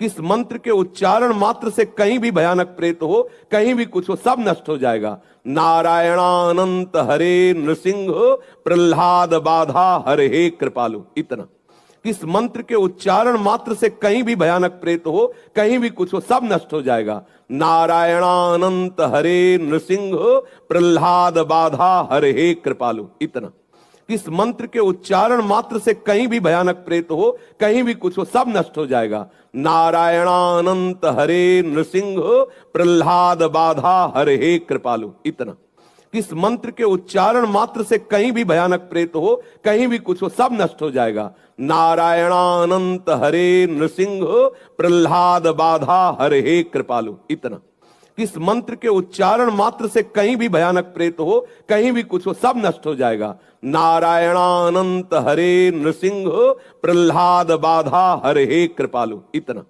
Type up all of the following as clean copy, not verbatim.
इस मंत्र के उच्चारण मात्र से कहीं भी भयानक प्रेत हो, कहीं भी कुछ हो, सब नष्ट हो जाएगा। नारायणानंत हरे नृसिंह प्रह्लाद बाधा हरे हे कृपालु। इतना इस मंत्र के उच्चारण मात्र से कहीं भी भयानक प्रेत हो, कहीं भी कुछ हो, सब नष्ट हो जाएगा। नारायणानंत हरे नृसिंह प्रह्लाद बाधा हरे हे कृपालु। इतना इस मंत्र के उच्चारण मात्र से कहीं भी भयानक प्रेत हो, कहीं भी कुछ हो, सब नष्ट हो जाएगा। नारायणानंत हरे नृसिंह प्रह्लाद बाधा हरे हे कृपालु। इतना इस मंत्र के उच्चारण मात्र से कहीं भी भयानक प्रेत हो, कहीं भी कुछ हो, सब नष्ट हो जाएगा। नारायणानंत हरे नृसिंह प्रह्लाद बाधा हरे हे कृपालु। इतना इस मंत्र के उच्चारण मात्र से कहीं भी भयानक प्रेत हो, कहीं भी कुछ हो, सब नष्ट हो जाएगा। नारायणानंत हरे नृसिंह प्रह्लाद बाधा हरे हे कृपालु। इतना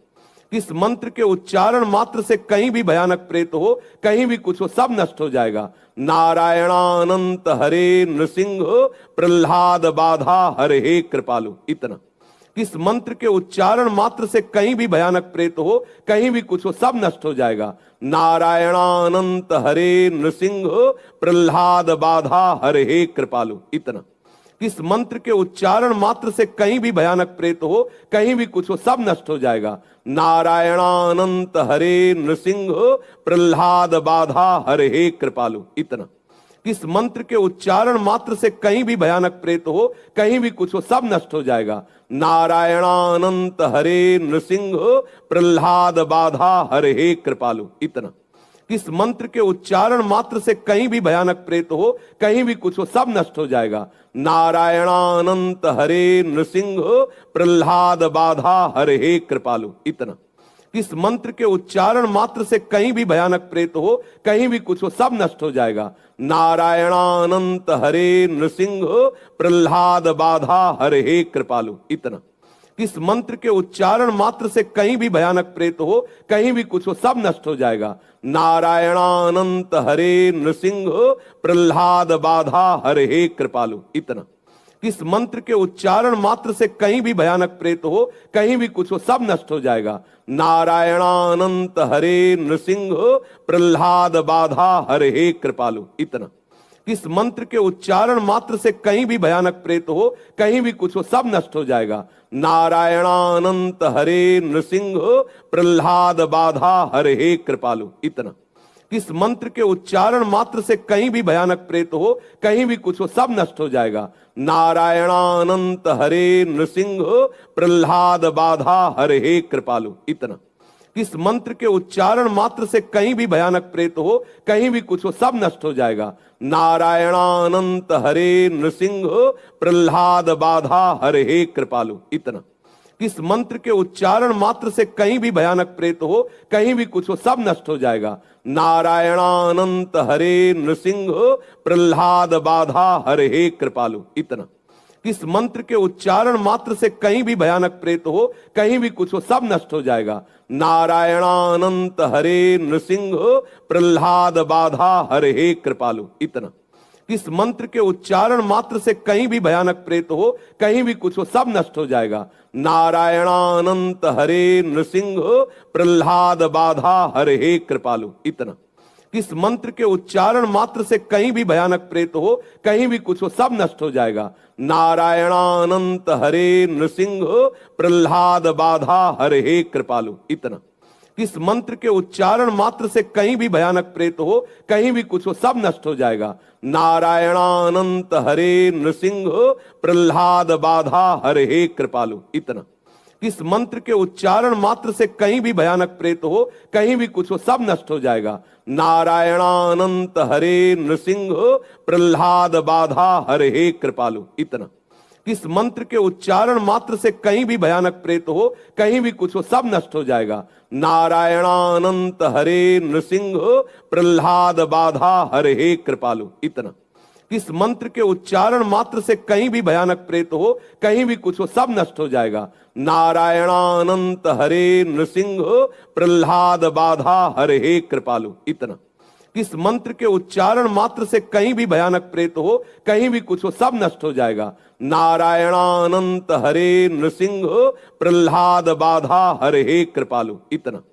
इस मंत्र के उच्चारण मात्र से कहीं भी भयानक प्रेत हो, कहीं भी कुछ हो, सब नष्ट हो जाएगा। नारायणानंत हरे नृसिंह प्रह्लाद बाधा हरे हे कृपालु। इतना इस मंत्र के उच्चारण मात्र से कहीं भी भयानक प्रेत हो, कहीं भी कुछ हो, सब नष्ट हो जाएगा। नारायणानंत हरे नृसिंह प्रह्लाद बाधा हरे हे कृपालु। इतना इस मंत्र के उच्चारण मात्र से कहीं भी भयानक प्रेत हो, कहीं भी कुछ हो, सब नष्ट हो जाएगा। नारायणानंत हरे नृसिंह प्रह्लाद बाधा हरे हे कृपालु। इतना इस मंत्र के उच्चारण मात्र से कहीं भी भयानक प्रेत हो, कहीं भी कुछ हो, सब नष्ट हो जाएगा। नारायणानंत हरे नृसिंह प्रह्लाद बाधा हरे हे कृपालु। इतना इस मंत्र के उच्चारण मात्र से कहीं भी भयानक प्रेत हो, कहीं भी कुछ हो, सब नष्ट हो जाएगा। नारायणानंत हरे नृसिंह प्रह्लाद बाधा हरे हे कृपालु। इतना इस मंत्र के उच्चारण मात्र से कहीं भी भयानक प्रेत हो, कहीं भी कुछ हो, सब नष्ट हो जाएगा। नारायणानंत हरे नृसिंह प्रह्लाद बाधा हरे हे कृपालु। इतना इस मंत्र के उच्चारण मात्र से कहीं भी भयानक प्रेत हो, कहीं भी कुछ हो, सब नष्ट हो जाएगा। नारायणानंत हरे नृसिंह प्रह्लाद बाधा हरे हे कृपालु। इतना इस मंत्र के उच्चारण मात्र से कहीं भी भयानक प्रेत हो, कहीं भी कुछ हो, सब नष्ट हो जाएगा। नारायणानंत हरे नृसिंह प्रह्लाद बाधा हरे हे कृपालु। इतना इस मंत्र के उच्चारण मात्र से कहीं भी भयानक प्रेत हो, कहीं भी कुछ हो, सब नष्ट हो जाएगा। नारायणानंत हरे नृसिंह प्रह्लाद बाधा हरे हे कृपालु। इतना इस मंत्र के उच्चारण मात्र से कहीं भी भयानक प्रेत हो, कहीं भी कुछ हो, सब नष्ट हो जाएगा। नारायणानंत हरे नृसिंह प्रह्लाद बाधा हरे हे कृपालु। इतना इस मंत्र के उच्चारण मात्र से कहीं भी भयानक प्रेत हो, कहीं भी कुछ हो, सब नष्ट हो जाएगा। नारायणानंत हरे नृसिंह प्रह्लाद बाधा हरे हे कृपालु। इतना इस मंत्र के उच्चारण मात्र से कहीं भी भयानक प्रेत हो, कहीं भी कुछ हो, सब नष्ट हो जाएगा। नारायणानंत हरे नृसिंह प्रह्लाद बाधा हरे हे कृपालु। इतना इस मंत्र के उच्चारण मात्र से कहीं भी भयानक प्रेत हो, कहीं भी कुछ हो, सब नष्ट हो जाएगा। नारायणानंत हरे नृसिंह प्रह्लाद बाधा हरे हे कृपालु। इतना इस मंत्र के उच्चारण मात्र से कहीं भी भयानक प्रेत हो, कहीं भी कुछ हो, सब नष्ट हो जाएगा। नारायणानंत हरे नृसिंह प्रह्लाद बाधा हरे हे कृपालु। इतना इस मंत्र के उच्चारण मात्र से कहीं भी भयानक प्रेत हो, कहीं भी कुछ हो, सब नष्ट हो जाएगा। नारायणानंत हरे नृसिंह प्रह्लाद बाधा हरे हे कृपालु। इतना इस मंत्र के उच्चारण मात्र से कहीं भी भयानक प्रेत हो, कहीं भी कुछ हो, सब नष्ट हो जाएगा। नारायणानंत हरे नृसिंह प्रह्लाद बाधा हरे हे कृपालु। इतना इस मंत्र के उच्चारण मात्र से कहीं भी भयानक प्रेत हो, कहीं भी कुछ हो, सब नष्ट हो जाएगा। नारायणानंत हरे नृसिंह प्रह्लाद बाधा हरे हे कृपालु। इतना इस मंत्र के उच्चारण मात्र से कहीं भी भयानक प्रेत हो, कहीं भी कुछ हो, सब नष्ट हो जाएगा। नारायणानंत हरे नृसिंह प्रह्लाद बाधा हरे हे कृपालु। इतना इस मंत्र के उच्चारण मात्र से कहीं भी भयानक प्रेत हो, कहीं भी कुछ हो, सब नष्ट हो जाएगा। नारायणानंत हरे नृसिंह प्रह्लाद बाधा हरे हे कृपालु। इतना कि इस मंत्र के उच्चारण मात्र से कहीं भी भयानक प्रेत हो, कहीं भी कुछ हो, सब नष्ट हो जाएगा। नारायणानंत हरे नृसिंह प्रहलाद बाधा हरे कृपालु, इतना।